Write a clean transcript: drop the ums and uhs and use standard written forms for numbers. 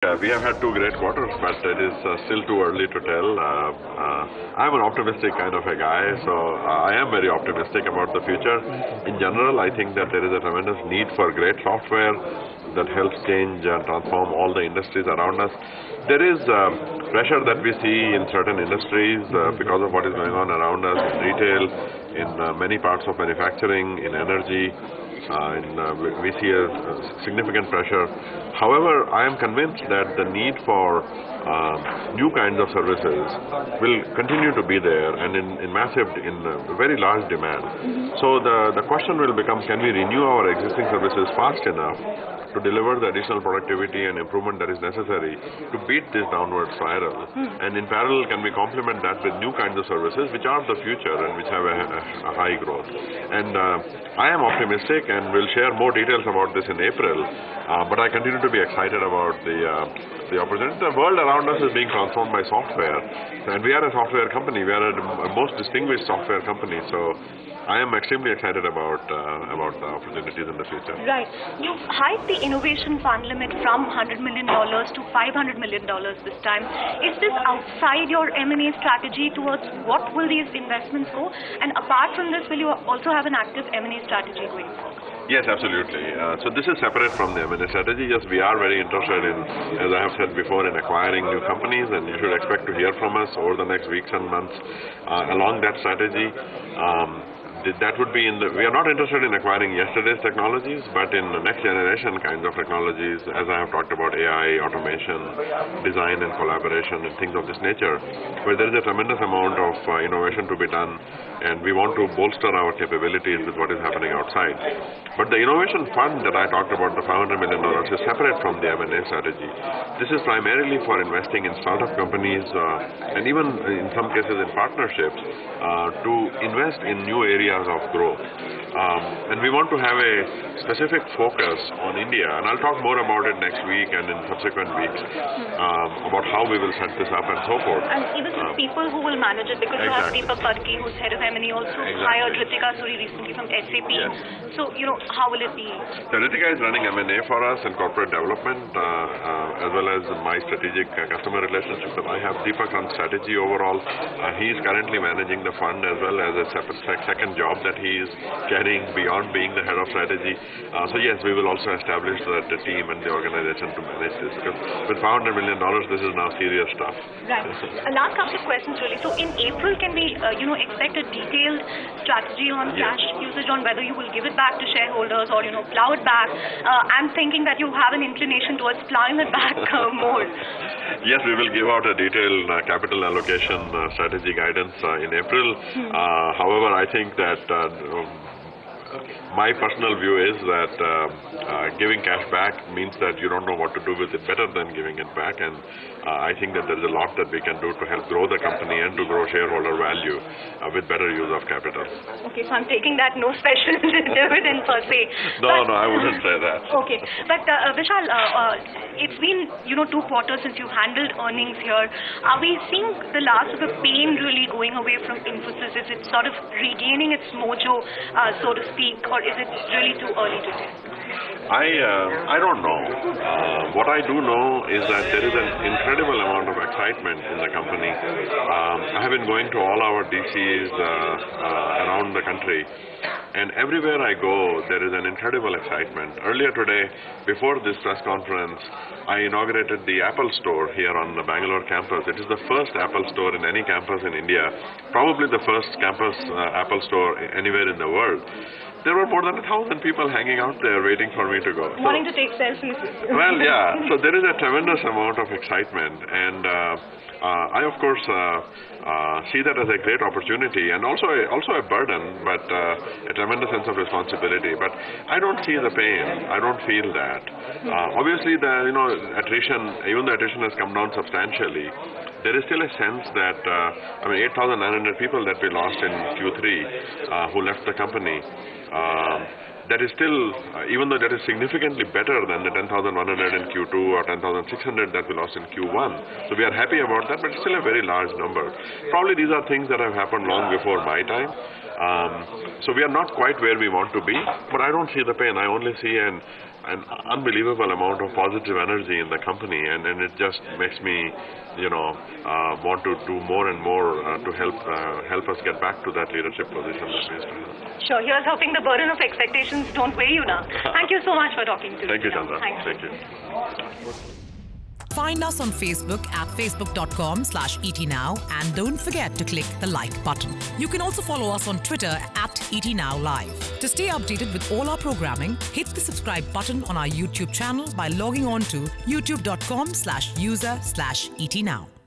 We have had two great quarters, but it is still too early to tell. I'm an optimistic kind of a guy, so I am very optimistic about the future. In general, I think that there is a tremendous need for great software that helps change and transform all the industries around us. There is pressure that we see in certain industries because of what is going on around us in retail, in many parts of manufacturing, in energy. We see a significant pressure. However, I am convinced that the need for new kinds of services will continue to be there and in very large demand. So the question will become, can we renew our existing services fast enough to deliver the additional productivity and improvement that is necessary to beat this downward spiral? And in parallel, can we complement that with new kinds of services which are the future and which have a high growth? And I am optimistic and will share more details about this in April, but I continue to be excited about the opportunity. The world around us is being transformed by software, and we are a software company. We are a most distinguished software company, so I am extremely excited about the opportunities in the future. Right. You've hiked the innovation fund limit from $100 million to $500 million this time. Is this outside your M&A strategy? Towards what will these investments go? And apart from this, will you also have an active M&A strategy going forward? Yes, absolutely. So this is separate from the M&A strategy. Yes, we are very interested in, as I have said before, in acquiring new companies, and you should expect to hear from us over the next weeks and months along that strategy. That would be we are not interested in acquiring yesterday's technologies, but in the next generation kinds of technologies, as I have talked about AI, automation, design and collaboration and things of this nature, where there is a tremendous amount of innovation to be done, and we want to bolster our capabilities with what is happening outside. But the innovation fund that I talked about, the $500 million, is separate from the M&A strategy. This is primarily for investing in startup companies and even in some cases in partnerships to invest in new areas of growth. And we want to have a specific focus on India, and I'll talk more about it next week and in subsequent weeks about how we will set this up and so forth. And even the people who will manage it, because exactly. you have Deepak Padki, who's head of M&A, also hired Ritika Suri recently from SAP. Yes. So, how will it be? So Ritika is running M&A for us and corporate development, as well as my strategic customer relationship that I have. Deepak runs strategy overall. He is currently managing the fund as well as a second job that he is carrying beyond being the head of strategy. So yes, we will also establish the team and the organization to manage this, because with $500 million, this is now serious stuff. Right. Last couple of questions really. So in April, can we expect a detailed strategy on cash usage, on whether you will give it back to shareholders or plow it back? I'm thinking that you have an inclination towards plowing it back more. Yes, we will give out a detailed capital allocation strategy guidance in April. However, I think that my personal view is that giving cash back means that you don't know what to do with it better than giving it back, and I think that there's a lot that we can do to help grow the company and to grow shareholder value with better use of capital. Okay, so I'm taking that no special dividend per se. No, I wouldn't say that. Okay, but Vishal, it's been 2 quarters since you've handled earnings here. Are we seeing the last of the pain really going away from Infosys? Is it sort of regaining its mojo, so to speak, or is it really too early to tell? I don't know. What I do know is that there is an incredible amount of excitement in the company. I have been going to all our DCs around the country, and everywhere I go, there is an incredible excitement. Earlier today, before this press conference, I inaugurated the Apple Store here on the Bangalore campus. It is the first Apple Store in any campus in India, probably the first campus Apple Store anywhere in the world. There were more than 1,000 people hanging out there waiting for me to go. Wanting to take selfies. Well, yeah. So there is a tremendous amount of excitement, and I, of course, see that as a great opportunity and also a burden, but a tremendous sense of responsibility. But I don't see the pain. I don't feel that. Obviously, attrition, even though attrition has come down substantially, there is still a sense that 8,900 people that we lost in Q3 who left the company. That is still, even though that is significantly better than the 10,100 in Q2 or 10,600 that we lost in Q1. So we are happy about that, but it's still a very large number. Probably these are things that have happened long before my time. So we are not quite where we want to be, but I don't see the pain. I only see an an unbelievable amount of positive energy in the company, and it just makes me, want to do more and more to help us get back to that leadership position that we used to have. Sure. Here's hoping the burden of expectations don't weigh you now. Thank you so much for talking to me. Thank you, Chandra. Thank you. Find us on Facebook at facebook.com/ETNow and don't forget to click the like button. You can also follow us on Twitter at ETNowLive. To stay updated with all our programming, hit the subscribe button on our YouTube channel by logging on to youtube.com/user/ETNow.